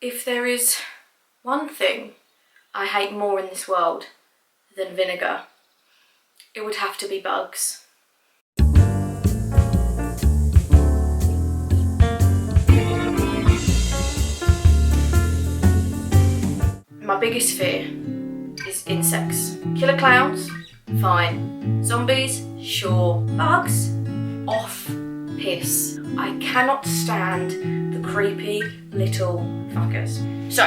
If there is one thing I hate more in this world than vinegar, it would have to be bugs. My biggest fear is insects. Killer clowns? Fine. Zombies? Sure. Bugs? Off piss. I cannot stand the creepy little fuckers. So,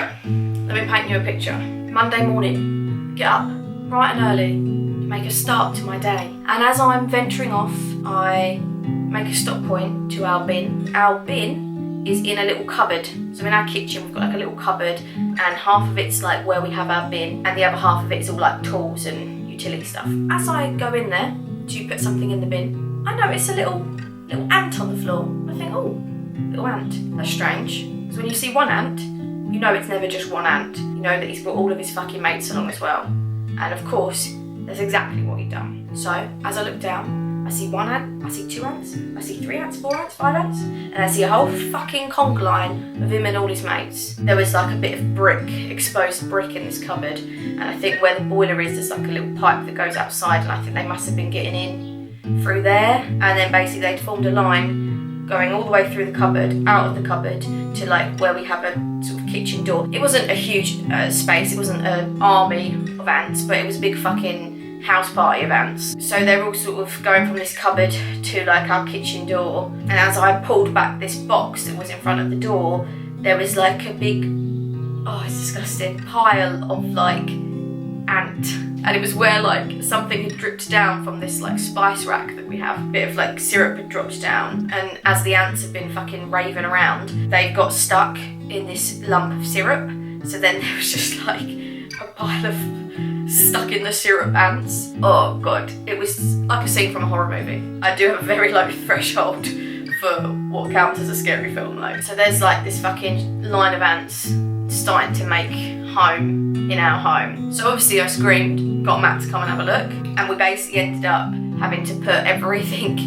let me paint you a picture. Monday morning, get up bright and early, make a start to my day. And as I'm venturing off, I make a stop point to our bin. Our bin is in a little cupboard. So in our kitchen, we've got like a little cupboard, and half of it's like where we have our bin, and the other half of it is all like tools and utility stuff. As I go in there to put something in the bin, I notice a little ant on the floor. I think, oh, little ant. That's strange. Because when you see one ant, you know it's never just one ant. You know that he's brought all of his fucking mates along as well. And of course, that's exactly what he'd done. So, as I look down, I see one ant, I see 2 ants, I see 3 ants, 4 ants, 5 ants, and I see a whole fucking conch line of him and all his mates. There was like a bit of brick, exposed brick in this cupboard, and I think where the boiler is, there's like a little pipe that goes outside, and I think they must have been getting in through there, and then basically they'd formed a line going all the way through the cupboard, out of the cupboard, to like where we have a sort of kitchen door. It wasn't a huge space, it wasn't an army of ants, but it was a big fucking house party of ants. So they're all sort of going from this cupboard to like our kitchen door, and as I pulled back this box that was in front of the door, there was like a big, oh it's disgusting, pile of like ant. And it was where like something had dripped down from this like spice rack that we have. A bit of like syrup had dropped down, and as the ants have been fucking raving around, they've got stuck in this lump of syrup. So then there was just like a pile of stuck in the syrup ants. Oh god, it was like a scene from a horror movie. I do have a very low threshold for what counts as a scary film though. So there's like this fucking line of ants starting to make home in our home. So obviously I screamed, got Matt to come and have a look, and we basically ended up having to put everything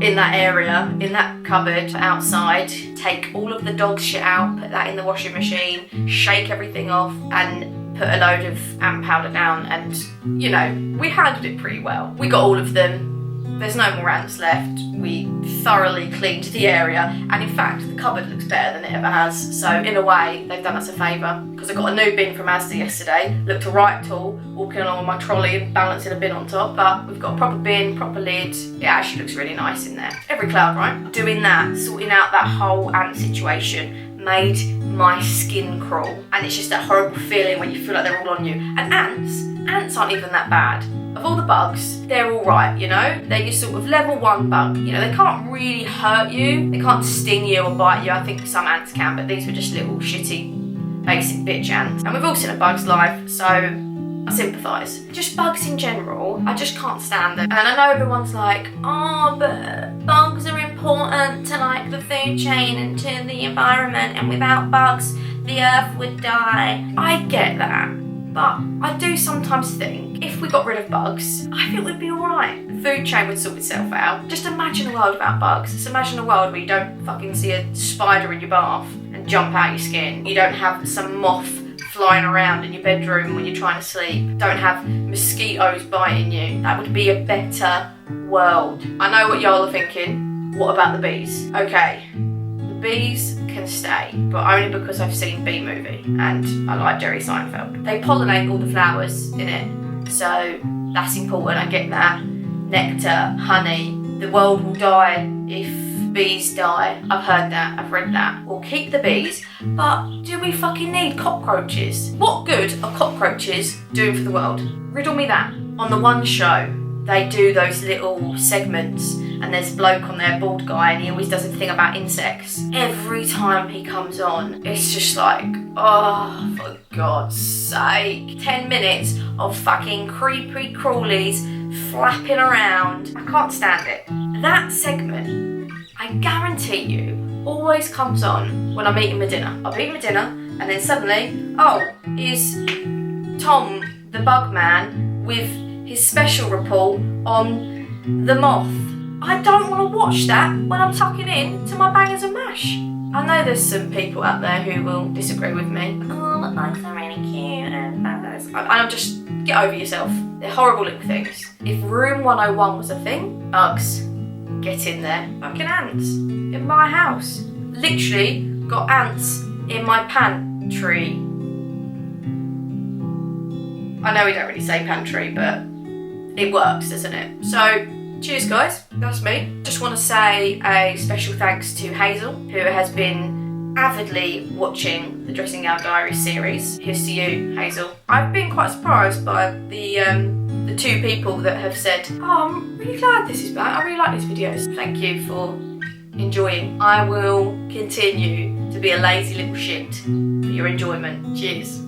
in that area, in that cupboard outside, take all of the dog shit out, put that in the washing machine, shake everything off, and put a load of ant powder down, and you know, we handled it pretty well. We got all of them. There's no more ants left. We thoroughly cleaned the area, and in fact the cupboard looks better than it ever has, so in a way they've done us a favour, because I got a new bin from Asda yesterday. Looked alright tall, walking along with my trolley and balancing a bin on top, but we've got a proper bin, proper lid. It actually looks really nice in there. Every cloud, right? Doing that, sorting out that whole ant situation made my skin crawl, and it's just that horrible feeling when you feel like they're all on you. And ants aren't even that bad. Of all the bugs, they're all right, you know? They're your sort of level 1 bug. You know, they can't really hurt you. They can't sting you or bite you. I think some ants can, but these were just little shitty, basic bitch ants. And we've all seen a bug's life, so I sympathise. Just bugs in general, I just can't stand them. And I know everyone's like, oh, but bugs are important to like the food chain and to the environment, and without bugs, the earth would die. I get that. But I do sometimes think, if we got rid of bugs, I think we'd be alright. The food chain would sort itself out. Just imagine a world without bugs. Just imagine a world where you don't fucking see a spider in your bath and jump out your skin. You don't have some moth flying around in your bedroom when you're trying to sleep. Don't have mosquitoes biting you. That would be a better world. I know what y'all are thinking. What about the bees? Okay, the bees can stay, but only because I've seen Bee Movie and I like Jerry Seinfeld. They pollinate all the flowers in it, so that's important, I get that. Nectar, honey, the world will die if bees die. I've heard that, I've read that. We'll keep the bees, but do we fucking need cockroaches? What good are cockroaches doing for the world? Riddle me that. On the One Show, they do those little segments, and there's a bloke on there, bald guy, and he always does a thing about insects. Every time he comes on, it's just like, oh, for God's sake. 10 minutes of fucking creepy crawlies flapping around. I can't stand it. That segment, I guarantee you, always comes on when I'm eating my dinner. I'll be eating my dinner, and then suddenly, oh, here's Tom, the bug man, with his special report on the moth. I don't want to watch that when I'm tucking in to my bangers and mash. I know there's some people out there who will disagree with me. Oh, but bugs are really cute and I'm just, get over yourself. They're horrible little things. If room 101 was a thing, bugs, get in there. Fucking ants in my house. Literally got ants in my pantry. I know we don't really say pantry, but it works, doesn't it? So, cheers guys, that's me. Just want to say a special thanks to Hazel, who has been avidly watching the Dressing Gown Diaries series. Here's to you, Hazel. I've been quite surprised by the two people that have said, oh, I'm really glad this is back. I really like these videos. Thank you for enjoying. I will continue to be a lazy little shit for your enjoyment. Cheers.